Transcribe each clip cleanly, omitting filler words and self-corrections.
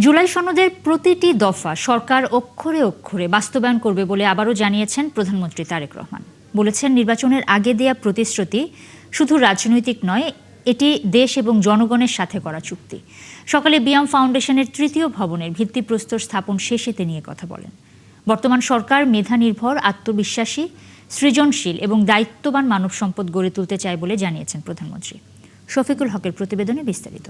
জুলাই সনদের প্রতিটি দফা সরকার অক্ষরে অক্ষরে বাস্তবায়ন করবে বলে আবারও জানিয়েছেন প্রধানমন্ত্রী তারেক রহমান। বলেছেন, নির্বাচনের আগে দেয়া প্রতিশ্রুতি শুধু রাজনৈতিক নয়, এটি দেশ এবং জনগণের সাথে করা চুক্তি। সকালে বিয়াম ফাউন্ডেশনের তৃতীয় ভবনের ভিত্তিপ্রস্তর স্থাপন শেষে তিনি কথা বলেন। বর্তমান সরকার মেধা নির্ভর, আত্মবিশ্বাসী, সৃজনশীল এবং দায়িত্ববান মানব সম্পদ গড়ে তুলতে চায় বলে জানিয়েছেন প্রধানমন্ত্রী। শফিকুল হকের প্রতিবেদনে বিস্তারিত।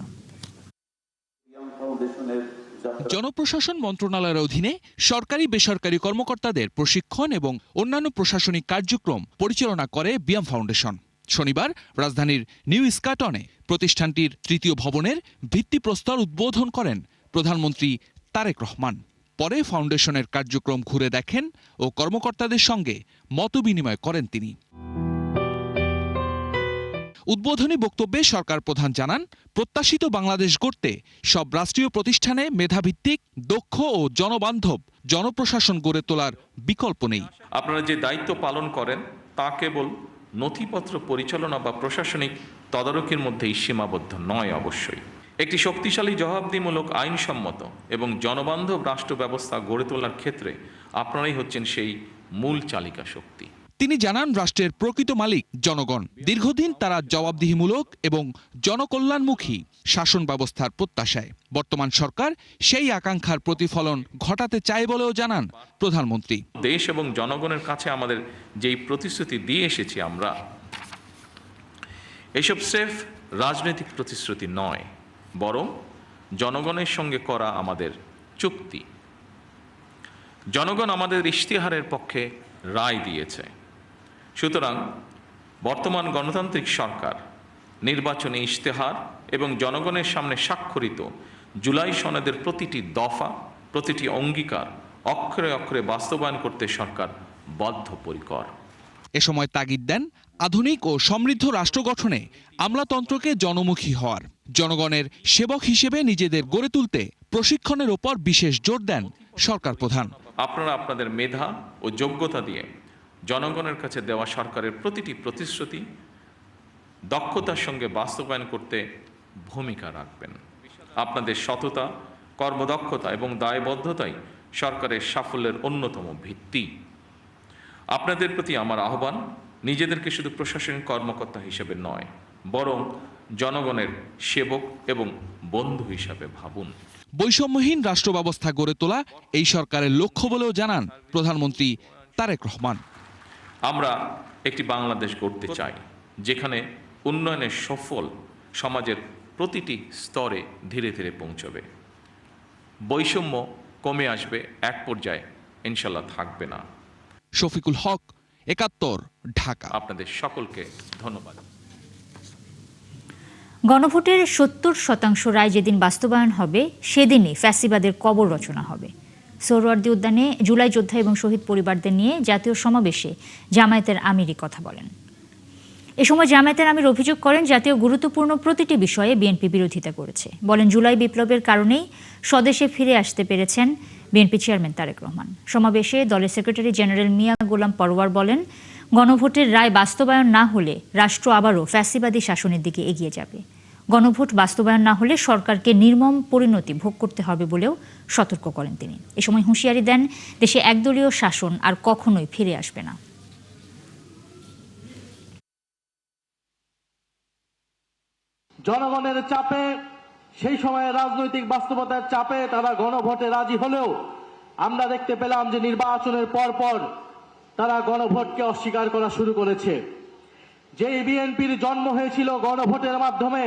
জনপ্রশাসন মন্ত্রণালয়ের অধীনে সরকারি বেসরকারি কর্মকর্তাদের প্রশিক্ষণ এবং অন্যান্য প্রশাসনিক কার্যক্রম পরিচালনা করে বিয়াম ফাউন্ডেশন। শনিবার রাজধানীর নিউ ইস্কাটনে প্রতিষ্ঠানটির তৃতীয় ভবনের ভিত্তিপ্রস্তর উদ্বোধন করেন প্রধানমন্ত্রী তারেক রহমান। পরে ফাউন্ডেশনের কার্যক্রম ঘুরে দেখেন ও কর্মকর্তাদের সঙ্গে মতবিনিময় করেন তিনি। উদ্বোধনী বক্তব্যে সরকার প্রধান জানান, প্রত্যাশিত বাংলাদেশ গড়তে সব রাষ্ট্রীয় প্রতিষ্ঠানে মেধাভিত্তিক, দক্ষ ও জনবান্ধব জনপ্রশাসন গড়ে তোলার বিকল্প নেই। আপনারা যে দায়িত্ব পালন করেন তা কেবল নথিপত্র পরিচালনা বা প্রশাসনিক তদারকির মধ্যেই সীমাবদ্ধ নয়। অবশ্যই একটি শক্তিশালী, জবাবদিহিমূলক, আইনসম্মত এবং জনবান্ধব রাষ্ট্র ব্যবস্থা গড়ে তোলার ক্ষেত্রে আপনারাই হচ্ছেন সেই মূল চালিকা শক্তি। তিনি জানান, রাষ্ট্রের প্রকৃত মালিক জনগণ। দীর্ঘদিন তারা জবাবদিহিমূলক এবং জনকল্যাণমুখী শাসন ব্যবস্থার প্রত্যাশায়। বর্তমান সরকার সেই আকাঙ্ক্ষার প্রতিফলন ঘটাতে চায় বলেও জানান প্রধানমন্ত্রী। দেশ এবং জনগণের কাছে আমাদের যেই প্রতিশ্রুতি দিয়ে এসেছি আমরা, এসব স্রেফ রাজনৈতিক প্রতিশ্রুতি নয়, বরং জনগণের সঙ্গে করা আমাদের চুক্তি। জনগণ আমাদের ইশতেহারের পক্ষে রায় দিয়েছে। সুতরাং বর্তমান গণতান্ত্রিক সরকার নির্বাচনী ইশতেহার এবং জনগণের সামনে স্বাক্ষরিত জুলাই সনদের প্রতিটি দফা, প্রতিটি অঙ্গীকার অক্ষরে অক্ষরে বাস্তবায়ন করতে সরকার বদ্ধপরিকর। এ সময় তাগিদ দেন, আধুনিক ও সমৃদ্ধ রাষ্ট্র গঠনে আমলাতন্ত্রকে জনমুখী হওয়ার, জনগণের সেবক হিসেবে নিজেদের গড়ে তুলতে প্রশিক্ষণের ওপর বিশেষ জোর দেন সরকার প্রধান। আপনারা আপনাদের মেধা ও যোগ্যতা দিয়ে জনগণের কাছে দেওয়া সরকারের প্রতিটি প্রতিশ্রুতি দক্ষতার সঙ্গে বাস্তবায়ন করতে ভূমিকা রাখবেন। আপনাদের সততা, কর্মদক্ষতা এবং দায়বদ্ধতাই সরকারের সাফল্যের অন্যতম ভিত্তি। আপনাদের প্রতি আমার আহ্বান, নিজেদেরকে শুধু প্রশাসনিক কর্মকর্তা হিসেবে নয়, বরং জনগণের সেবক এবং বন্ধু হিসাবে ভাবুন। বৈষম্যহীন রাষ্ট্র ব্যবস্থা গড়ে তোলা এই সরকারের লক্ষ্য বলেও জানান প্রধানমন্ত্রী তারেক রহমান। আমরা একটি বাংলাদেশ গড়তে চাই, যেখানে উন্নয়নের সফল সমাজের প্রতিটি স্তরে ধীরে ধীরে পৌঁছবে। বৈষম্য কমে আসবে, এক পর্যায়ে ইনশাল্লাহ থাকবে না। শফিকুল হক, ৭১, ঢাকা। আপনাদের সকলকে ধন্যবাদ। গণভোটের ৭০% রায় যেদিন বাস্তবায়ন হবে, সেদিনই ফ্যাসিবাদের কবর রচনা হবে। সোহরাওয়ার্দী উদ্যানে জুলাই যোদ্ধা এবং শহীদ পরিবারদের নিয়ে জাতীয় সমাবেশে জামায়াতের আমির কথা বলেন। এ সময় জামায়াতের আমির অভিযোগ করেন, জাতীয় গুরুত্বপূর্ণ প্রতিটি বিষয়ে বিএনপি বিরোধিতা করেছে। বলেন, জুলাই বিপ্লবের কারণেই স্বদেশে ফিরে আসতে পেরেছেন বিএনপি চেয়ারম্যান তারেক রহমান। সমাবেশে দলের সেক্রেটারি জেনারেল মিয়া গোলাম পরোয়ার বলেন, গণভোটের রায় বাস্তবায়ন না হলে রাষ্ট্র আবারও ফ্যাসিবাদী শাসনের দিকে এগিয়ে যাবে। গণভোট বাস্তবায়ন না হলে সরকারকে নির্মম পরিণতি ভোগ করতে হবে বলেও সতর্ক করেন তিনি। এ সময় হুঁশিয়ারি দেন, দেশে একদলীয় শাসন আর কখনোই ফিরে আসবে না। জনগণের চাপে, সেই সময় রাজনৈতিক বাস্তবতার চাপে তারা গণভোটে রাজি হলেও আমরা দেখতে পেলাম যে নির্বাচনের পর তারা গণভোটকে অস্বীকার করা শুরু করেছে। যেই বিএনপির জন্ম হয়েছিল গণভোটের মাধ্যমে,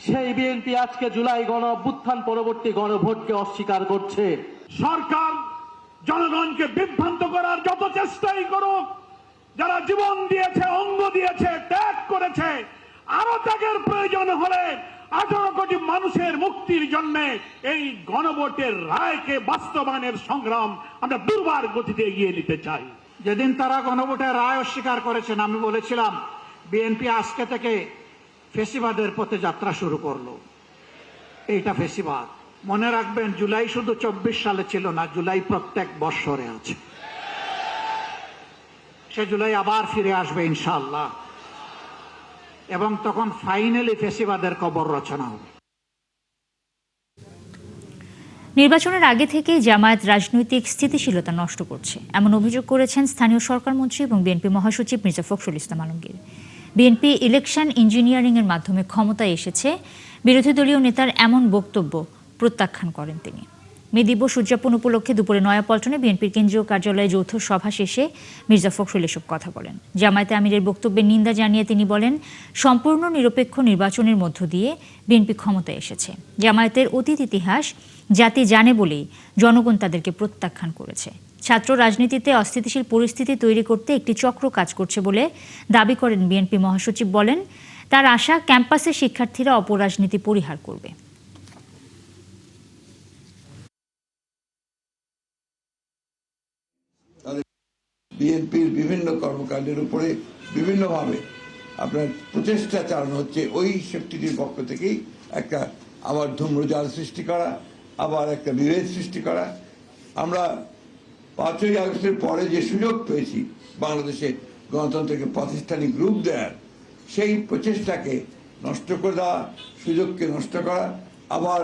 সেই বিএনপি আজকে জুলাই গণ অভ্যুত্থান পরবর্তী গণভোটকে অস্বীকার করছে। সরকার জনগণকে বিভ্রান্ত করার যত চেষ্টাই করুক, যারা জীবন দিয়েছে, অঙ্গ দিয়েছে, ত্যাগ করেছে, আরো ত্যাগের প্রয়োজন হলে 18 কোটি মানুষের মুক্তির জন্য এই গণভোটের রায়কে বাস্তবায়নের সংগ্রাম আমরা দুর্বার গতিতে এগিয়ে নিতে চাই। যেদিন তারা গণভোটের রায় অস্বীকার করেছেন, আমি বলেছিলাম বিএনপি আজকে থেকে ফেসিবাদের পথে যাত্রা শুরু করলো। এইটা ফেসিবাদ। মনে রাখবেন, জুলাই শুধু 24 সালে ছিল না, জুলাই প্রত্যেক বৎসরে আছে। সে জুলাই আবার ফিরে আসবে ইনশাআল্লাহ, এবং তখন ফাইনালি ফেসিবাদের কবর রচনা হবে। নির্বাচনের আগে থেকেই জামায়াত রাজনৈতিক স্থিতিশীলতা নষ্ট করছে, এমন অভিযোগ করেছেন স্থানীয় সরকার মন্ত্রী এবং বিএনপি মহাসচিব Mirza Fakhrul Islam Alamgir. BNP election engineering এর মাধ্যমে ক্ষমতায় এসেছে, বিরোধী দলীয় নেতার এমন বক্তব্য প্রত্যাখ্যান করেন তিনি। মে দিবস উদযাপন উপলক্ষে দুপুরে নয়াপল্টনে বিএনপির কেন্দ্রীয় কার্যালয়ে যৌথ সভা শেষে মির্জা ফখরুল এসব কথা বলেন। জামায়াতে আমিরের বক্তব্যের নিন্দা জানিয়ে তিনি বলেন, সম্পূর্ণ নিরপেক্ষ নির্বাচনের মধ্য দিয়ে বিএনপি ক্ষমতায় এসেছে। জামায়াতের অতীত ইতিহাস জাতি জানে বলেই জনগণ তাদেরকে প্রত্যাখ্যান করেছে। ছাত্র রাজনীতিতে অস্থিতিশীল পরিস্থিতি তৈরি করতে একটি চক্র কাজ করছে বলে দাবি করেন বিএনপি মহাসচিব। বলেন, তার আশা ক্যাম্পাসের শিক্ষার্থীরা অপরাজনীতি পরিহার করবে। বিএনপির বিভিন্ন কর্মকাণ্ডের উপরে বিভিন্নভাবে আপনার প্রচেষ্টা চালানো হচ্ছে। ওই শক্তিটির পক্ষ থেকেই একটা আবার ধূম্রজাল সৃষ্টি করা, আবার একটা বিভেদ সৃষ্টি করা। আমরা 5ই আগস্টের পরে যে সুযোগ পেয়েছি বাংলাদেশে গণতন্ত্রকে প্রাতিষ্ঠানিক রূপ দেওয়ার, সেই প্রচেষ্টাকে নষ্ট করে দেওয়া, সুযোগকে নষ্ট করা, আবার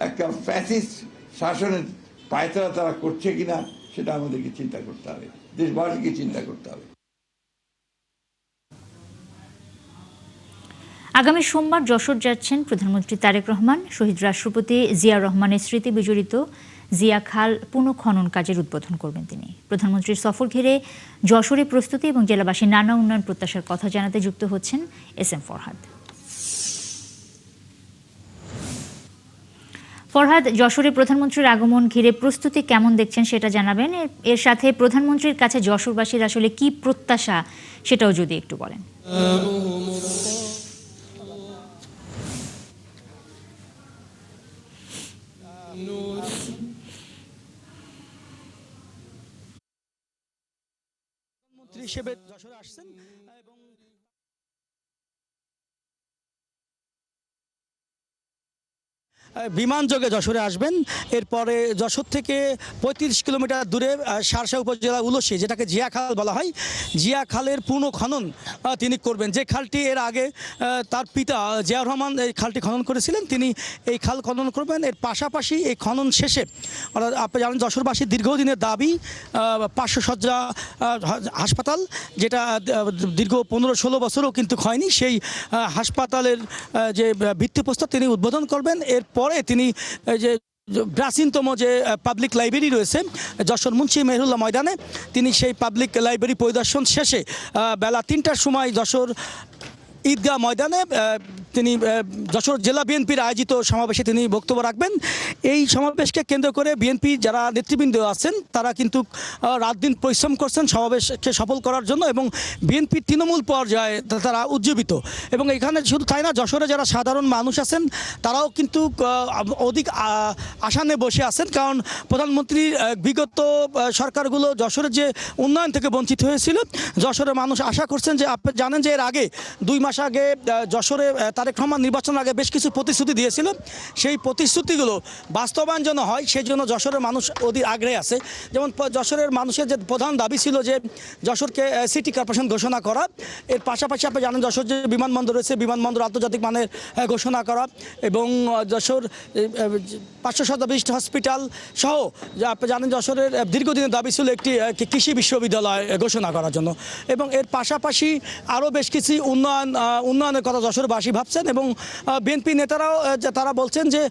একটা ফ্যাসিস্ট শাসনের পায়তারা তারা করছে কিনা সেটা আমাদেরকে চিন্তা করতে হবে, দেশবাসীকে চিন্তা করতে হবে। আগামী সোমবার যশোর যাচ্ছেন প্রধানমন্ত্রী তারেক রহমান। শহীদ রাষ্ট্রপতি জিয়া রহমানের স্মৃতি বিজড়িত জিয়া খাল পুনঃখনন কাজের উদ্বোধন করবেন তিনি। প্রধানমন্ত্রীর সফর ঘিরে যশোরে প্রস্তুতি এবং জেলাবাসীর নানা উন্নয়ন প্রত্যাশার কথা জানাতে যুক্ত হচ্ছেন এস এম ফরহাদ। ফরহাদ, যশোরে প্রধানমন্ত্রীর আগমন ঘিরে প্রস্তুতি কেমন দেখছেন সেটা জানাবেন। এর সাথে প্রধানমন্ত্রীর কাছে যশোরবাসীর আসলে কি প্রত্যাশা সেটাও যদি একটু বলেন। প্রধানমন্ত্রী হিসেবে যশোরে আসছেন এবং বিমান যোগে যশোরে আসবেন। এরপরে যশোর থেকে 35 কিলোমিটার দূরে শার্শা উপজেলা উলসি, যেটাকে জিয়া খাল বলা হয়, জিয়া খালের পুনঃখনন তিনি করবেন। যে খালটি এর আগে তার পিতা জিয়াউর রহমান এই খালটি খনন করেছিলেন, তিনি এই খাল খনন করবেন। এর পাশাপাশি এই খনন শেষে, অর্থাৎ আপনি জানেন যশোরবাসীর দীর্ঘদিনের দাবি 500 শয্যা হাসপাতাল, যেটা দীর্ঘ 15-16 বছরও কিন্তু হয়নি, সেই হাসপাতালের যে ভিত্তিপ্রস্তর তিনি উদ্বোধন করবেন। এরপরে তিনি যে প্রাচীনতম যে পাবলিক লাইব্রেরি রয়েছে যশোর মুন্সি মেহরুল্লাহ ময়দানে, তিনি সেই পাবলিক লাইব্রেরি পরিদর্শন শেষে বেলা 3টার সময় যশোর ঈদগাহ ময়দানে তিনি যশোর জেলা বিএনপির আয়োজিত সমাবেশে তিনি বক্তব্য রাখবেন। এই সমাবেশকে কেন্দ্র করে বিএনপি যারা নেতৃবৃন্দ আছেন তারা কিন্তু রাত দিন পরিশ্রম করছেন সমাবেশকে সফল করার জন্য, এবং বিএনপির তৃণমূল পর্যায়ে তারা উজ্জীবিত। এবং এখানে শুধু তাই না, যশোরে যারা সাধারণ মানুষ আছেন তারাও কিন্তু অধিক আশা নিয়ে বসে আছেন, কারণ প্রধানমন্ত্রীর বিগত সরকারগুলো যশোরের যে উন্নয়ন থেকে বঞ্চিত হয়েছিল, যশোরের মানুষ আশা করছেন যে, আপনি জানেন যে এর আগে 2 মাস আগে যশোরে তারেক রহমান নির্বাচনের আগে বেশ কিছু প্রতিশ্রুতি দিয়েছিল। সেই প্রতিশ্রুতিগুলো বাস্তবায়ন যেন হয় সেই জন্য যশোরের মানুষ অধীর আগ্রহে আছে। যেমন যশোরের মানুষের যে প্রধান দাবি ছিল যে যশোরকে সিটি কর্পোরেশন ঘোষণা করা, এর পাশাপাশি আপনি জানেন যশোর যে বিমানবন্দর রয়েছে, বিমানবন্দর আন্তর্জাতিক মানের ঘোষণা করা, এবং যশোর 500 শয্যা বিশিষ্ট হসপিটাল সহ আপনি জানেন যশোরের দীর্ঘদিনের দাবি ছিল একটি কৃষি বিশ্ববিদ্যালয় ঘোষণা করার জন্য। এবং এর পাশাপাশি আরও বেশ কিছু উন্নয়নের কথা যশোরবাসী ভাবছেন, এবং বিএনপি নেতারাও তারা বলছেন যে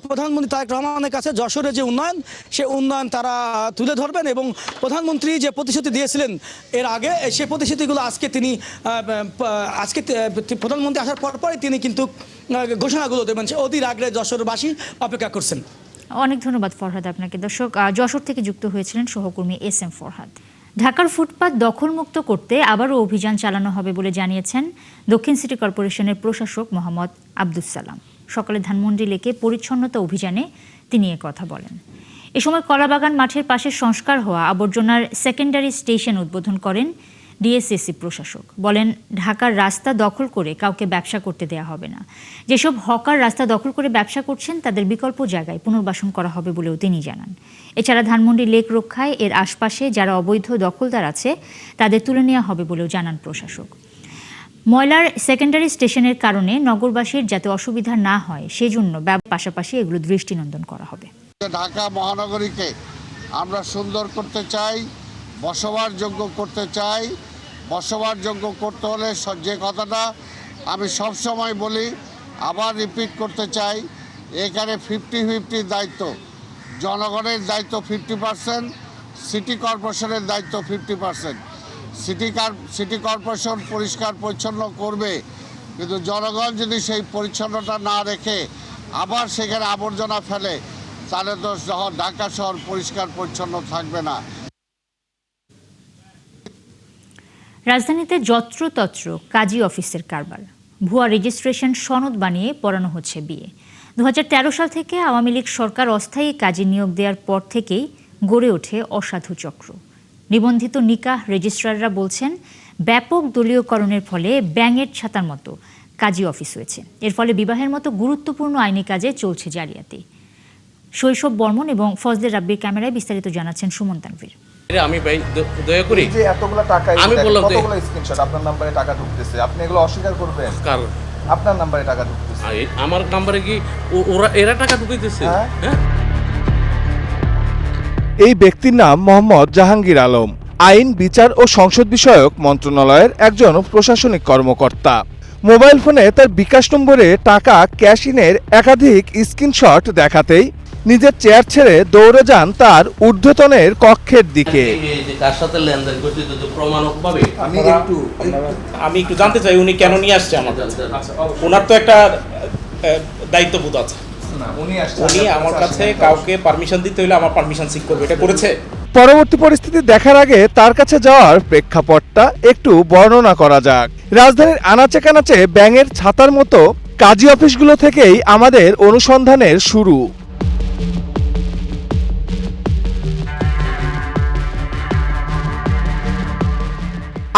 প্রধানমন্ত্রী তারেক রহমানের কাছে যশোরের যে উন্নয়ন, সে উন্নয়ন তারা তুলে ধরবেন, এবং প্রধানমন্ত্রী যে প্রতিশ্রুতি দিয়েছিলেন এর আগে, সেই প্রতিশ্রুতিগুলো আজকে প্রধানমন্ত্রী আসার পরই তিনি কিন্তু ঘোষণাগুলো দেবেন। সে অধীর আগ্রহে যশোরবাসী অপেক্ষা করছেন। অনেক ধন্যবাদ ফরহাদ আপনাকে। দর্শক, যশোর থেকে যুক্ত হয়েছিলেন সহকর্মী এস এম ফরহাদ। ঢাকার ফুটপাত দখলমুক্ত করতে আবারও অভিযান চালানো হবে বলে জানিয়েছেন দক্ষিণ সিটি কর্পোরেশনের প্রশাসক মোহাম্মদ আব্দুস সালাম। সকালে ধানমন্ডি লেকে পরিচ্ছন্নতা অভিযানে তিনি কথা বলেন। এ সময় কলাবাগান মাঠের পাশে সংস্কার হওয়া আবর্জনার সেকেন্ডারি স্টেশন উদ্বোধন করেন ডিএসসিসি প্রশাসক। বলেন, ঢাকার রাস্তা দখল করে কাউকে ব্যবসা করতে দেয়া হবে না। যেসব হকার রাস্তা দখল করে ব্যবসা করছেন তাদের বিকল্প জায়গায় পুনর্বাসন করা হবে বলেও তিনি জানান। এছাড়া ধানমন্ডি লেক রক্ষায় এর আশপাশে যারা অবৈধ দখলদার আছে তাদের তুলে নেওয়া হবে বলেও জানান প্রশাসক। ময়লার সেকেন্ডারি স্টেশনের কারণে নগরবাসীর যাতে অসুবিধা না হয় সেজন্য পাশাপাশি এগুলো দৃষ্টিনন্দন করা হবে। ঢাকা মহানগরীকে আমরা সুন্দর করতে চাই, বসবাসযোগ্য করতে চাই। বসবাসযোগ্য করতে হলে যে কথাটা আমি সবসময় বলি, আবার রিপিট করতে চাই, এখানে 50-50 দায়িত্ব। জনগণের দায়িত্ব 50%, সিটি কর্পোরেশনের দায়িত্ব 50%। সিটি কর্পোরেশন পরিষ্কার পরিচ্ছন্ন করবে, কিন্তু জনগণ যদি সেই পরিচ্ছন্নতা না রেখে আবার সেখানে আবর্জনা ফেলে, তাহলে তো ঢাকা শহর পরিষ্কার পরিচ্ছন্ন থাকবে না। রাজধানীতে যত্রতত্র কাজী অফিসের কারবার, ভুয়া রেজিস্ট্রেশন সনদ বানিয়ে পড়ানো হচ্ছে বিয়ে। 2013 সাল থেকে আওয়ামী লীগ সরকার অস্থায়ী কাজী নিয়োগ দেওয়ার পর থেকেই গড়ে ওঠে অসাধু চক্র। নিবন্ধিত নিকাহ রেজিস্ট্রাররা বলছেন, ব্যাপক দলীয়করণের ফলে ব্যাঙের ছাতার মতো কাজী অফিস হয়েছে। এর ফলে বিবাহের মতো গুরুত্বপূর্ণ আইনি কাজে চলছে জালিয়াতি। শৈশব বর্মন এবং ফজলে রাব্বির ক্যামেরায় বিস্তারিত জানাচ্ছেন সুমন তানভীর। আমি ভাই দয়া করি যে এতগুলো টাকা, আমি বললাম কতগুলো স্ক্রিনশট আপনার নম্বরে টাকা ঢুকতেছে, আপনি এগুলো অস্বীকার করবেন? কার আপনার নম্বরে টাকা ঢুকতেছে? আমার নম্বরে কি এরা টাকা ঢুকাইতেছে? হ্যাঁ, এই ব্যক্তির নাম মোহাম্মদ জাহাঙ্গীর আলম, আইন, বিচার ও সংসদ বিষয়ক মন্ত্রণালয়ের একজন প্রশাসনিক কর্মকর্তা। মোবাইল ফোনে তার বিকাশ নম্বরে টাকা ক্যাশ ইনের একাধিক স্ক্রিনশট দেখাতেই নিজের চেয়ার ছেড়ে দৌড়ে যান তার ঊর্ধ্বতনের কক্ষের দিকে। কার সাথে লেনদেন করতে তো প্রমাণক পাবে। আমি একটু জানতে চাই উনি কেন নিয়ে আসছে আমার কাছে? ওনার তো একটা দায়িত্ববোধ আছে। উনি আমার কাছে কাউকে পারমিশন দিতে হলে আমার পারমিশন সিক করবে, এটা করেছে? পরবর্তী পরিস্থিতি দেখার আগে তার কাছে যাওয়ার প্রেক্ষাপটটা একটু বর্ণনা করা যাক। রাজধানীর আনাচে কানাচে ব্যাঙের ছাতার মতো কাজী অফিসগুলো থেকেই আমাদের অনুসন্ধানের শুরু।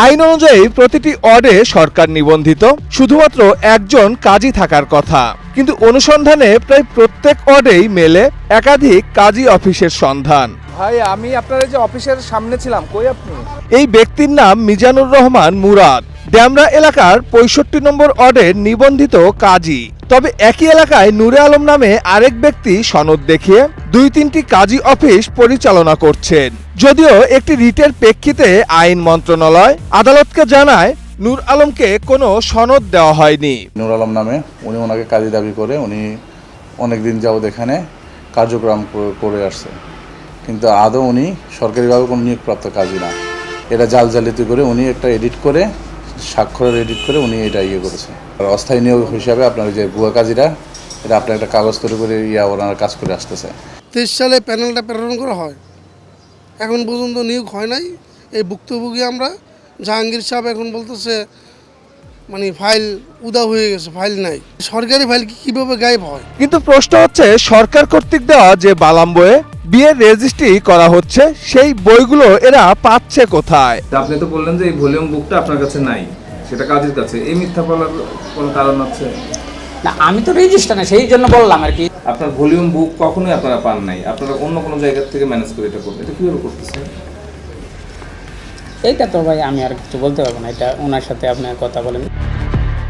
আইন অনুযায়ী প্রতিটি ওয়ার্ডে সরকার নিবন্ধিত শুধুমাত্র একজন কাজী থাকার কথা, কিন্তু অনুসন্ধানে প্রায় প্রত্যেক ওয়ার্ডেই মেলে একাধিক কাজী অফিসের সন্ধান। ভাই, আমি আপনার যে অফিসের সামনে ছিলাম, কই আপনি? এই ব্যক্তির নাম মিজানুর রহমান মুরাদ, ড্যামরা এলাকার 65 নম্বর ওয়ার্ডের নিবন্ধিত কাজী। তবে একই এলাকায় নূরে আলম নামে আরেক ব্যক্তি সনদ দেখিয়ে 2-3টি কাজী অফিস পরিচালনা করছেন। যদিও একটি রিটের প্রেক্ষিতে আইন মন্ত্রণালয় আদালতকে জানায় নূর আলমকে কোনো সনদ দেওয়া হয়নি। নূর আলম নামে উনি ওনাকে কাজী দাবি করে উনি অনেকদিন যাবত এখানে কার্যক্রম করে আসছে, কিন্তু আদৌ উনি সরকারিভাবে কোনো নিয়োগপ্রাপ্ত কাজী না। এটা জালজালিতি করে উনি একটা এডিট করে, স্বাক্ষরের এডিট করে উনি এটা করেছে। আর অস্থায়ী নিয়োগ হিসাবে আপনার যে ভুয়া কাজীরা, এটা আপনার একটা কাগজ তৈরি করে ওনারা কাজ করে আসতেছে। 23 সালে প্যানেলটা প্রেরণ করা হয়, এখন পর্যন্ত নিয়োগ হয় নাই। এই ভুক্তভোগী আমরা, জাহাঙ্গীর সাহেব এখন বলতেছে মানে ফাইল উদা হয়ে গেছে, ফাইল নাই। সরকারি ফাইল কিভাবে গায়েব হয়? কিন্তু প্রশ্ন হচ্ছে, সরকার কর্তৃক দেওয়া যে বালাম বইয়ে বিয়ের রেজিস্ট্রি করা হচ্ছে, সেই বইগুলো এরা পাচ্ছে কোথায়? আপনি তো বললেন যে এই ভলিউম বুকটা আপনার কাছে নাই, সেটা কাজের কাছে। এই মিথ্যা বলার কোনো কারণ আছে না, আমি তো রেজিস্টার না, সেই জন্য বললাম আর কি। আপনার ভলিউম বুক কখনোই আপনারা পান নাই, আপনারা অন্য কোনো জায়গা থেকে ম্যানেজ করে এটা করবেন। এটা কিভাবে করতেছেন? এইটা তো ভাই আমি আর কিছু বলতে পারবো না, এটা ওনার সাথে আপনি কথা বলেন।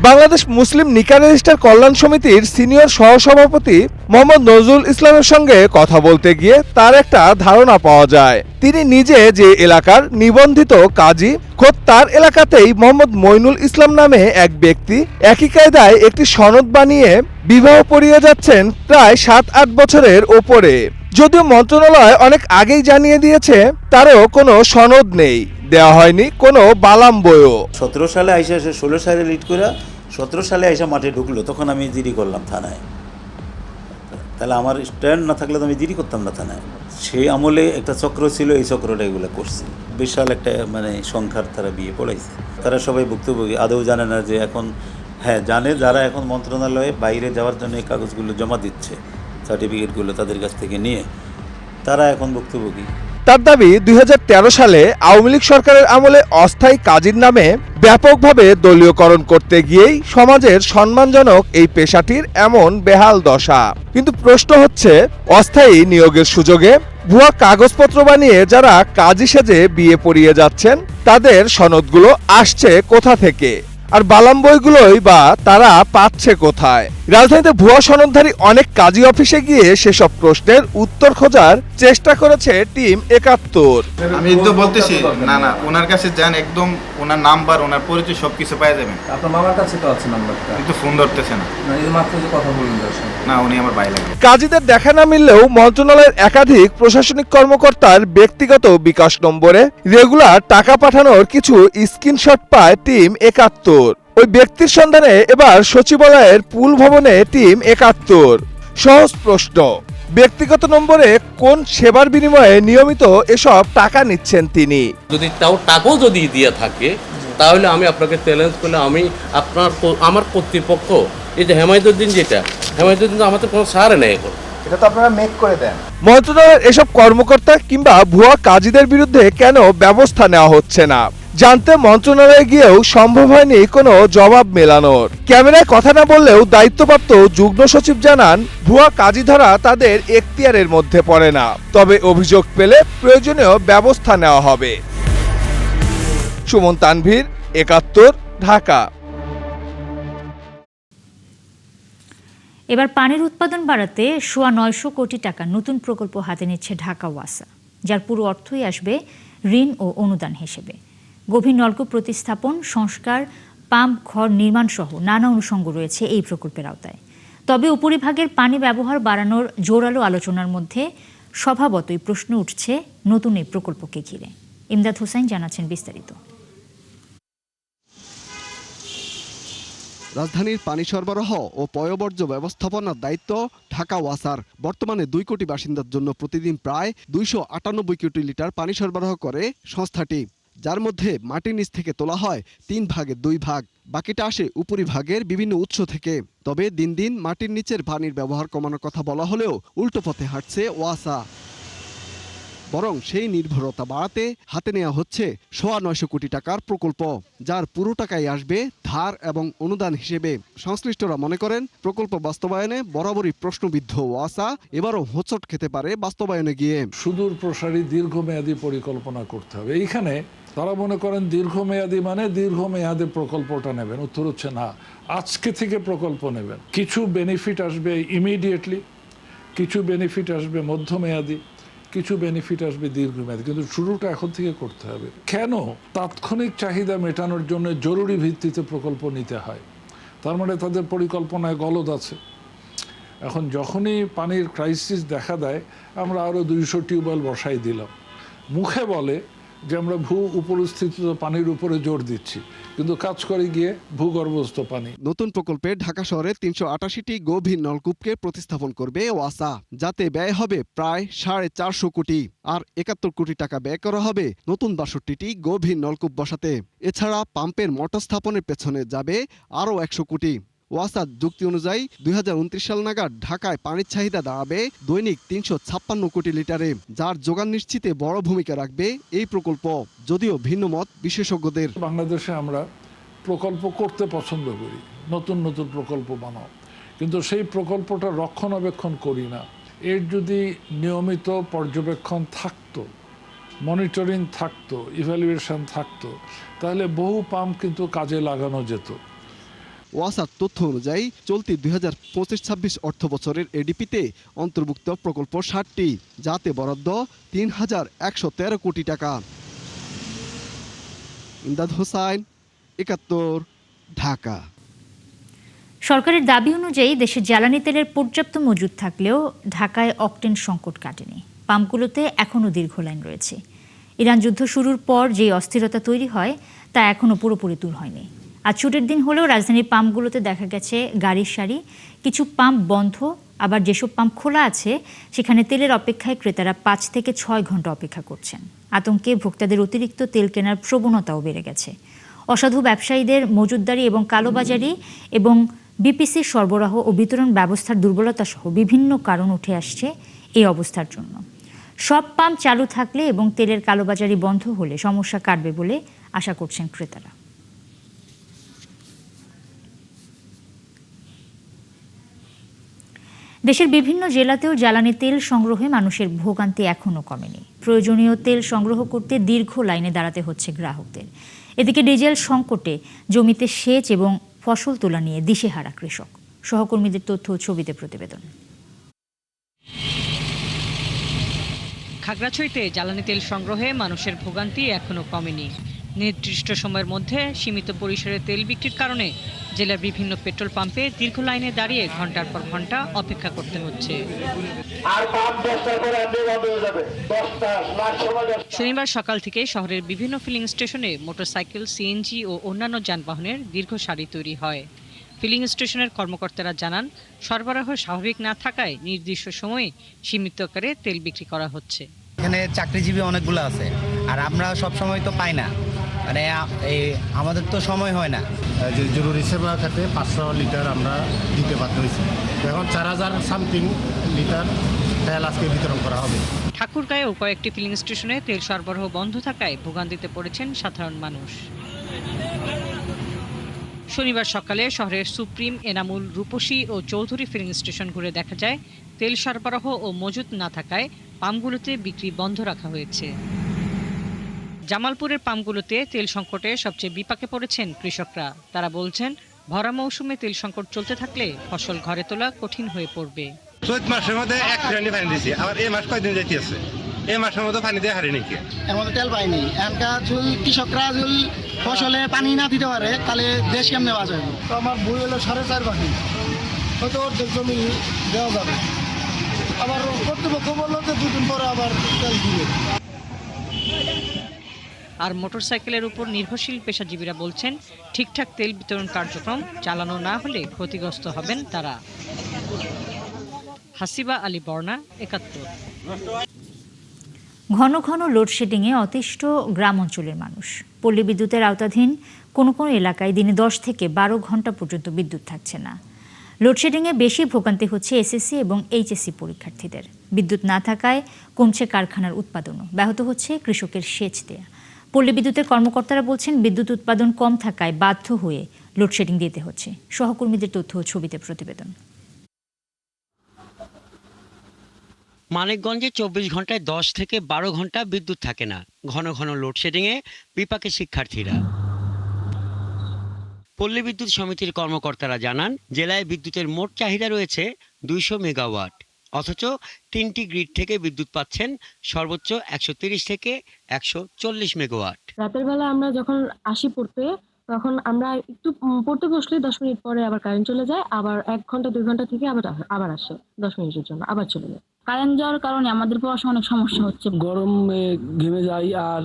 বাংলাদেশ মুসলিম নিকাহ রেজিস্ট্রার কল্যাণ সমিতির সিনিয়র সহসভাপতি মোহাম্মদ নজরুল ইসলামের সঙ্গে কথা বলতে গিয়ে তার একটা ধারণা পাওয়া যায়। তিনি নিজে যে এলাকার নিবন্ধিত কাজী, খোদ তার এলাকাতেই মোহাম্মদ মইনুল ইসলাম নামে এক ব্যক্তি একই কায়দায় একটি সনদ বানিয়ে বিবাহ পড়িয়ে যাচ্ছেন প্রায় 7-8 বছরের ওপরে। যদিও মন্ত্রণালয় অনেক আগেই জানিয়ে দিয়েছে তারও কোনো সনদ নেই, দেওয়া হয়নি কোনো বালাম বইও। 17 সালে আইসা, 16 সালে লিড করে 17 সালে আইসা মাঠে ঢুকলো, তখন আমি জিডি করলাম থানায়। তাহলে আমার স্ট্যান্ড না থাকলে তো আমি জিডি করতাম না থানায়। সেই আমলে একটা চক্র ছিল, এই চক্রটা এগুলো করছে। বিশাল একটা মানে সংখ্যার তারা বিয়ে পড়াইছে। তারা সবাই ভুক্তভোগী, আদৌ জানে না যে এখন, হ্যাঁ জানে যারা এখন মন্ত্রণালয়ে বাইরে যাওয়ার জন্য এই কাগজগুলো জমা দিচ্ছে, সার্টিফিকেটগুলো তাদের কাছ থেকে নিয়ে, তারা এখন ভুক্তভোগী। তার দাবি 2013 সালে আওয়ামী লীগ সরকারের আমলে অস্থায়ী কাজীর নামে ব্যাপকভাবে দলীয়করণ করতে গিয়েই সমাজের সম্মানজনক এই পেশাটির এমন বেহাল দশা। কিন্তু প্রশ্ন হচ্ছে, অস্থায়ী নিয়োগের সুযোগে ভুয়া কাগজপত্র বানিয়ে যারা কাজী সেজে বিয়ে পড়িয়ে যাচ্ছেন, তাদের সনদগুলো আসছে কোথা থেকে? আর বালাম বইগুলোই বা তারা পাচ্ছে কোথায়? রাজধানীতে ভুয়া সনদধারী অনেক কাজী অফিসে গিয়ে সেসব প্রশ্নের উত্তর খোঁজার চেষ্টা করেছে টিম ৭১। আমি তো বলতেছি না ওনার কাছে যান, একদম ওনার নাম্বার ওনার পরিচয় সবকিছু পাওয়া যাবেন। আপনার মামার কাছে তো আছে নাম্বারটা, কিন্তু ফোন ধরতেছে না। এই মাত্র যে কথা বললেন না, উনি আমার ভাই লাগে। কাজীদের দেখা না মিললেও মন্ত্রণালয়ের একাধিক প্রশাসনিক কর্মকর্তার ব্যক্তিগত বিকাশ নম্বরে রেগুলার টাকা পাঠানোর কিছু স্ক্রিনশট পায় টিম ৭১। ওই ব্যক্তির সন্ধানে এবার সচিবালয়ের পুল ভবনে টিম ৭১। সহজ প্রশ্ন, ব্যক্তিগত নম্বরে কোন সেবার বিনিময়ে নিয়মিত এসব টাকা নিচ্ছেন তিনি? যদি তাও টাকাও যদি দিয়ে থাকে তাহলে আমি আপনাকে চ্যালেঞ্জ করলে আমি আমার কর্তৃপক্ষ এই যে হেমায়তুদ্দিন আমাদের কোনো সারে নেই এখন, এটা তো আপনারা মেক করে দেন। মন্ত্রণালয়ের এসব কর্মকর্তা কিংবা ভুয়া কাজীদের বিরুদ্ধে কেন ব্যবস্থা নেওয়া হচ্ছে না জানতে মন্ত্রণালয়ে গিয়েও সম্ভব হয়নি কোনো জবাব মেলানোর। ক্যামেরায় কথা না বললেও দায়িত্বপ্রাপ্ত যুগ্ম সচিব জানান, ভুয়া কাজী ধরা তাদের এখতিয়ারের মধ্যে পড়ে না, তবে অভিযোগ পেলে প্রয়োজনীয় ব্যবস্থা নেওয়া হবে। সুমন তানভীর, ৭১, ঢাকা। এবার পানির উৎপাদন বাড়াতে ৯০০ কোটি টাকা নতুন প্রকল্প হাতে নিচ্ছে ঢাকা ওয়াসা, যার পুরো অর্থই আসবে ঋণ ও অনুদান হিসেবে। গভীর নলকূপ প্রতিস্থাপন, সংস্কার, পাম্প ঘর নির্মাণ সহ নানা অনুষঙ্গ রয়েছে এই প্রকল্পের আওতায়। তবে উপরিভাগের পানি ব্যবহার বাড়ানোর জোরালো আলোচনার মধ্যে স্বভাবতই প্রশ্ন উঠছে নতুন এই প্রকল্পকে ঘিরে। ইমদাদ হোসেন জানাচ্ছেন বিস্তারিত। রাজধানীর পানি সরবরাহ ও পয়ঃবর্জ্য ব্যবস্থাপনার দায়িত্ব ঢাকা ওয়াসার। বর্তমানে ২ কোটি বাসিন্দার জন্য প্রতিদিন প্রায় ২৯৮ কোটি লিটার পানি সরবরাহ করে সংস্থাটি, যার মধ্যে মাটির নিচ থেকে তোলা হয় ৩ ভাগের ২ ভাগ, বাকিটা আসে উপরিভাগের বিভিন্ন উৎস থেকে। তবে দিন দিন মাটির নিচের পানির ব্যবহার কমানোর কথা বলা হলেও উল্টো পথে হাঁটছে ওয়াসা। বরং সেই নির্ভরতা বাড়াতে হাতে নেওয়া হচ্ছে ৯০০ কোটি টাকার প্রকল্প, যার পুরো টাকাই আসবে ধার এবং অনুদান হিসেবে। সংশ্লিষ্টরা মনে করেন, প্রকল্প বাস্তবায়নে বরাবরই প্রশ্নবিদ্ধ ওয়াসা এবারও হোঁচট খেতে পারে বাস্তবায়নে গিয়ে। সুদূর প্রসারী দীর্ঘমেয়াদী পরিকল্পনা করতে হবে। এইখানে তারা মনে করেন দীর্ঘমেয়াদী মানে দীর্ঘমেয়াদে প্রকল্পটা নেবেন। উত্তর হচ্ছে না, আজকে থেকে প্রকল্প নেবেন। কিছু বেনিফিট আসবে ইমিডিয়েটলি, কিছু বেনিফিট আসবে মধ্যমেয়াদী, কিছু বেনিফিট আসবে দীর্ঘমেয়াদী, কিন্তু শুরুটা এখন থেকে করতে হবে। কেন তাৎক্ষণিক চাহিদা মেটানোর জন্য জরুরি ভিত্তিতে প্রকল্প নিতে হয়? তার মানে তাদের পরিকল্পনায় গলদ আছে। এখন যখনই পানির ক্রাইসিস দেখা দেয়, আমরা আরও ২০০ টিউবওয়েল বসাই দিলাম। মুখে বলে যে আমরা উপরস্থিত পানির উপরে জোর দিচ্ছি, কিন্তু কাজ করে গিয়ে ভূগর্ভস্থ পানি। নতুন প্রকল্পে ঢাকা শহরে ৩৮৮টি গভীর নলকূপকে প্রতিস্থাপন করবে ওয়াসা, যাতে ব্যয় হবে প্রায় ৪৫০ কোটি। আর ৭১ কোটি টাকা ব্যয় করা হবে নতুন ৬২টি গভীর নলকূপ বসাতে। এছাড়া পাম্পের মোটর স্থাপনের পেছনে যাবে আরও ১০০ কোটি। ওয়াসার যুক্তি অনুযায়ী ২০২৯ সাল নাগাদ ঢাকায় পানির চাহিদা দাঁড়াবে দৈনিক ৩৫৬ কোটি লিটারে, যার যোগান নিশ্চিতে বড় ভূমিকা রাখবে এই প্রকল্প। যদিও ভিন্ন মত বিশেষজ্ঞদের। বাংলাদেশে আমরা প্রকল্প করতে পছন্দ করি, নতুন নতুন প্রকল্প বানাও, কিন্তু সেই প্রকল্পটা রক্ষণাবেক্ষণ করি না। এর যদি নিয়মিত পর্যবেক্ষণ থাকতো, মনিটরিং থাকতো, ইভ্যালুয়েশন থাকতো, তাহলে বহু পাম্প কিন্তু কাজে লাগানো যেত। ওয়াসার তথ্য অনুযায়ী চলতি ২০২৫-২৬ অর্থ বছরের এডিপিতে অন্তর্ভুক্ত প্রকল্প ৬০টি, যাতে বরাদ্দ ৩,১১৩ কোটি টাকা। ইমদাদ হোসাইন, ৭১, ঢাকা। সরকারের দাবি অনুযায়ী দেশে জ্বালানি তেলের পর্যাপ্ত মজুদ থাকলেও ঢাকায় অকটেন সংকট কাটেনি। পাম্পগুলোতে এখনও দীর্ঘ লাইন রয়েছে। ইরান যুদ্ধ শুরুর পর যে অস্থিরতা তৈরি হয় তা এখনও পুরোপুরি দূর হয়নি। আজ ছুটির দিন হলেও রাজধানীর পাম্পগুলোতে দেখা গেছে গাড়ির সারি, কিছু পাম্প বন্ধ, আবার যেসব পাম্প খোলা আছে সেখানে তেলের অপেক্ষায় ক্রেতারা ৫ থেকে ৬ ঘন্টা অপেক্ষা করছেন। আতঙ্কে ভোক্তাদের অতিরিক্ত তেল কেনার প্রবণতাও বেড়ে গেছে। অসাধু ব্যবসায়ীদের মজুতদারি এবং কালোবাজারি এবং বিপিসির সরবরাহ ও বিতরণ ব্যবস্থার দুর্বলতা সহ বিভিন্ন কারণ উঠে আসছে এই অবস্থার জন্য। সব পাম্প চালু থাকলে এবং তেলের কালোবাজারি বন্ধ হলে সমস্যা কাটবে বলে আশা করছেন ক্রেতারা। দেশের বিভিন্ন জেলাতেও জ্বালানি তেল সংগ্রহে মানুষের ভোগান্তি এখনও কমেনি। প্রয়োজনীয় তেল সংগ্রহ করতে দীর্ঘ লাইনে দাঁড়াতে হচ্ছে গ্রাহকদের। এদিকে ডিজেল সংকটে জমিতে সেচ এবং ফসল তোলা নিয়ে দিশেহারা কৃষক। সহকর্মীদের তথ্য ও ছবিতে প্রতিবেদন। খাগড়াছড়িতে জ্বালানি তেল সংগ্রহে মানুষের ভোগান্তি এখনো কমেনি। নির্দিষ্ট সময়ের মধ্যে সীমিত পরিসরে তেল বিক্রির কারণে জেলার বিভিন্ন পেট্রোল পাম্পে দীর্ঘ লাইনে দাঁড়িয়ে ঘন্টার পর ঘন্টা অপেক্ষা করতে হচ্ছে। শনিবার সকাল থেকে শহরের বিভিন্ন ফিলিং স্টেশনে মোটরসাইকেল, সিএনজি ও অন্যান্য যানবাহনের দীর্ঘ সারি তৈরি হয়। ফিলিং স্টেশনের কর্মকর্তারা জানান, সরবরাহ স্বাভাবিক না থাকায় নির্দিষ্ট সময়ে সীমিত আকারে তেল বিক্রি করা হচ্ছে। এখানে চাকরিজীবী অনেকগুলো আছে, আর আমরা সব সময় তো পাই না, মানে আমাদের তো সময় হয় না। যে জরুরি সেবা খাতে 500 লিটার আমরা দিতে বাধ্য হয়েছি। এখন 4000 সামথিং লিটার তেল আজকে বিতরণ করা হবে। ঠাকুরগাঁয়েও কয়েকটি ফিলিং স্টেশনে তেল সরবরাহ বন্ধ থাকায় ভোগান্তিতে পড়েছেন সাধারণ মানুষ। শনিবার সকালে শহরের সুপ্রিম, এনামুল, রূপসী ও চৌধুরী ফিলিং স্টেশন ঘুরে দেখা যায় তেল সরবরাহ ও মজুত না থাকায় পাম্পগুলোতে বিক্রি বন্ধ রাখা হয়েছে। জামালপুরের পাম্পগুলোতে তেল সংকটে সবচেয়ে বিপাকে পড়েছেন কৃষকরা। তারা বলছেন, ভরা মৌসুমে তেল সংকট চলতে থাকলে ফসল ঘরে তোলা কঠিন হয়ে পড়বে। চৈত মাসের মধ্যে 1 ট্রেনে পানি দিয়েছি, আবার এই মাস কয়দিন যাইতে আছে, এই মাসের মধ্যে পানি দিয়ে হারিয়ে নাকি এর মধ্যে তেল পাইনি। এখানকার কৃষকরা যদি ফসলে পানি না দিতে পারে তাহলে দেশ কেমনে বাঁচবে? তো আমার বই হলো 4.5 ভাগ, হয়তো অর্ধেক জমি দেওয়া যাবে। আবার কর্তৃপক্ষ বললো যে 2 দিন পরে আবার তেল দিবে। আর মোটরসাইকেলের উপর নির্ভরশীল পেশাজীবীরা বলছেন, ঠিকঠাক তেল বিতরণ কার্যক্রম চালানো না হলে ক্ষতিগ্রস্ত হবেন তারা। হাসিবা আলী বর্ণা, 71। ঘন ঘন লোডশেডিংয়ে অতিষ্ঠ গ্রাম অঞ্চলের মানুষ। পল্লী বিদ্যুতের আওতাধীন কোনো কোনো এলাকায় দিনে 10 থেকে 12 ঘন্টা পর্যন্ত বিদ্যুৎ থাকছে না। লোডশেডিংয়ে বেশি ভোগান্তি হচ্ছে এসএসসি এবং এইচএসসি পরীক্ষার্থীদের। বিদ্যুৎ না থাকায় কমছে কারখানার উৎপাদনও, ব্যাহত হচ্ছে কৃষকের সেচ দেয়া। পল্লী বিদ্যুতের কর্মকর্তারা বলছেন, বিদ্যুৎ উৎপাদন কম থাকায় বাধ্য হয়ে লোডশেডিং দিতে হচ্ছে। সহকর্মীদের তথ্য ও ছবিতে প্রতিবেদন। মানিকগঞ্জে 24 ঘন্টায় 10 থেকে 12 ঘন্টা বিদ্যুৎ থাকে না। ঘন ঘন লোডশেডিংয়ে বিপাকে শিক্ষার্থীরা। পল্লী বিদ্যুৎ সমিতির কর্মকর্তারা জানান, জেলায় বিদ্যুতের মোট চাহিদা রয়েছে 200 মেগাওয়াট, অথচ 3টি গ্রিড থেকে বিদ্যুৎ পাচ্ছেন সর্বোচ্চ 130 থেকে 140 মেগাওয়াট। রাতের বেলা আমরা যখন আসি পড়তে, তখন আমরা একটু পড়তে বসলে 10 মিনিট পরে আবার কারেন্ট চলে যায়, আবার 1 ঘন্টা 2 ঘন্টা থেকে আবার আসে 10 মিনিটের জন্য, আবার চলে যায়। কারেন্ট যাওয়ার কারণে আমাদের পড়াশোনা অনেক সমস্যা হচ্ছে। গরমে ঘেমে যাই, আর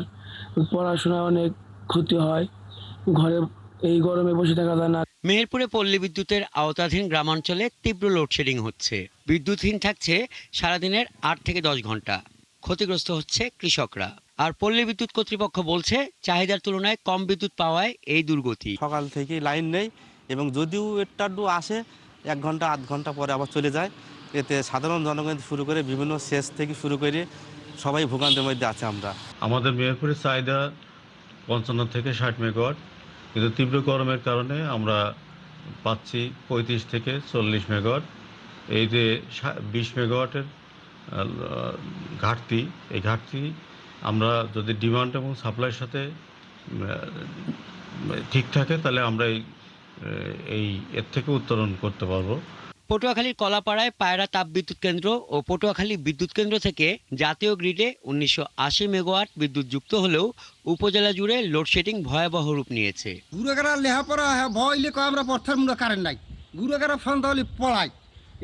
পড়াশোনা অনেক ক্ষতি হয়, ঘরে এই গরমে বসে থাকা যায় না। মেহেরপুরে পল্লী বিদ্যুতের আওতাধীন গ্রামাঞ্চলে তীব্র লোডশেডিং হচ্ছে। বিদ্যুৎহীন থাকছে সারাদিনের 8 থেকে 10 ঘন্টা। ক্ষতিগ্রস্ত হচ্ছে কৃষকরা। আর পল্লী বিদ্যুৎ কর্তৃপক্ষ বলছে, চাহিদার তুলনায় কম বিদ্যুৎ পাওয়ায় এই দুর্গতি। সকাল থেকে লাইন নেই, এবং যদিও একটু আসে 1 ঘন্টা 8 ঘন্টা পরে আবার চলে যায়। এতে সাধারণ জনগণ শুরু করে বিভিন্ন সেচ থেকে শুরু করে সবাই ভোগান্তির মধ্যে আছে। আমাদের মেহেরপুরের চাহিদা 55 থেকে 60 মেগাওয়াট, কিন্তু তীব্র গরমের কারণে আমরা পাচ্ছি 35 থেকে 40 মেগাওয়াট। এই যে 20 মেগাওয়াটের ঘাটতি, এই ঘাটতি আমরা যদি ডিমান্ড এবং সাপ্লাইয়ের সাথে ঠিক থাকে, তাহলে আমরা এর থেকে উত্তরণ করতে পারবো। পটুয়াখালীর কলাপাড়ায় পায়রা তাপবিদ্যুৎ কেন্দ্র ও পটুয়াখালী বিদ্যুৎ কেন্দ্র থেকে জাতীয় গ্রিডে 1980 মেগাওয়াট বিদ্যুৎ যুক্ত হলেও উপজেলা জুড়ে লোডশেডিং ভয়াবহ রূপ নিয়েছে। গুড়াগাড়া লেহাপড়া ভয় লেখো আমরা পড়থার মুড়া কারেন্ট নাই, গুড়াগাড়া ফোন তাহলে পড়াই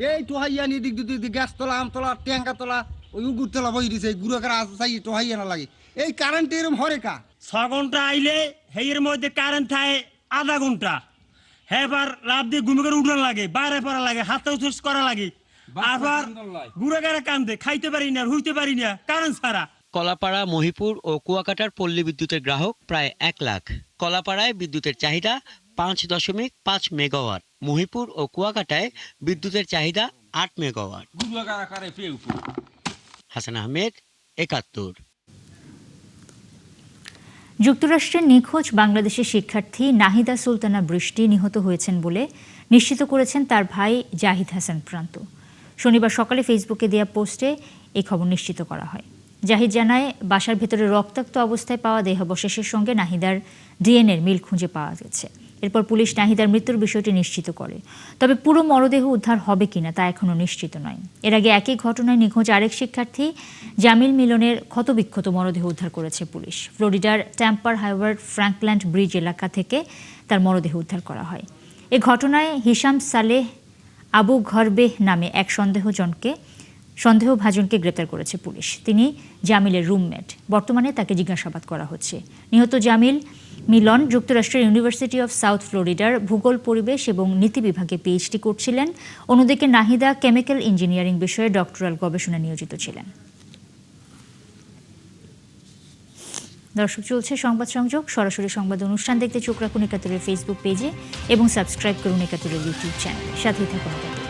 এই টোহাইয়া নিয়ে দিক দিক গ্যাস তোলা, আমতলা, ট্যাঙ্কা তোলা, ওই উগুর তোলা বই দিছে, গুড়াগাড়া চাই টোহাইয়া না লাগে। এই কারেন্ট এরম হরেকা 6 ঘন্টা আইলে হেয়ের মধ্যে কারেন্ট থাকে আধা ঘন্টা, হেবার রাত দিয়ে ঘুমে করে উঠান লাগে, বাইরে পড়া লাগে, হাতে উঠুস করা লাগে, আবার গুড়াগাড়া কান্দে, খাইতে পারি না, হইতে পারি না কারেন্ট ছাড়া। কলাপাড়া, মহিপুর ও কুয়াকাটার পল্লী বিদ্যুতের গ্রাহক প্রায় 1 লাখ। কলাপাড়ায় বিদ্যুতের চাহিদা 5.5 মেগাওয়াট। মহিপুর ও কুয়াকাটায় বিদ্যুতের চাহিদা 8 মেগাওয়াট। হাসান আহমেদ, 71। যুক্তরাষ্ট্রের নিখোঁজ বাংলাদেশের শিক্ষার্থী নাহিদা সুলতানা বৃষ্টি নিহত হয়েছেন বলে নিশ্চিত করেছেন তার ভাই জাহিদ হাসান প্রান্ত। শনিবার সকালে ফেসবুকে দেয়া পোস্টে এই খবর নিশ্চিত করা হয়। জাহিদ জানায় বাসার ভেতরে রক্তাক্ত অবস্থায় পাওয়া দেহাবশেষের সঙ্গে নাহিদার ডিএনএর মিল খুঁজে পাওয়া গেছে। এরপর পুলিশ নাহিদার মৃত্যুর বিষয়টি নিশ্চিত করে। তবে পুরো মরদেহ উদ্ধার হবে কিনা তা এখনও নিশ্চিত নয়। এর আগে একই ঘটনায় নিখোঁজ আরেক শিক্ষার্থী জামিল মিলনের ক্ষতবিক্ষত মরদেহ উদ্ধার করেছে পুলিশ। ফ্লোরিডার ট্যাম্পার হাইওয়ার্ড ফ্র্যাঙ্কল্যান্ড ব্রিজ এলাকা থেকে তার মরদেহ উদ্ধার করা হয়। এ ঘটনায় হিশাম সালেহ আবু ঘরবেহ নামে এক সন্দেহভাজনকে গ্রেপ্তার করেছে পুলিশ। তিনি জামিলের রুমমেট। বর্তমানে তাকে জিজ্ঞাসাবাদ করা হচ্ছে। নিহত জামিল মিলন যুক্তরাষ্ট্রের ইউনিভার্সিটি অফ সাউথ ফ্লোরিডার ভূগোল, পরিবেশ এবং নীতি বিভাগে পিএইচডি করছিলেন। অন্যদিকে নাহিদা কেমিক্যাল ইঞ্জিনিয়ারিং বিষয়ে ডক্টরাল গবেষণা নিয়োজিত ছিলেন। দর্শক, চলছে সংবাদ সংযোগ। সরাসরি সংবাদ অনুষ্ঠান দেখতে চোখ রাখুন একাত্তরের ফেসবুক পেজে এবং সাবস্ক্রাইব করুন একাত্তরের ইউটিউব চ্যানেলে। সাথেই থাকুন।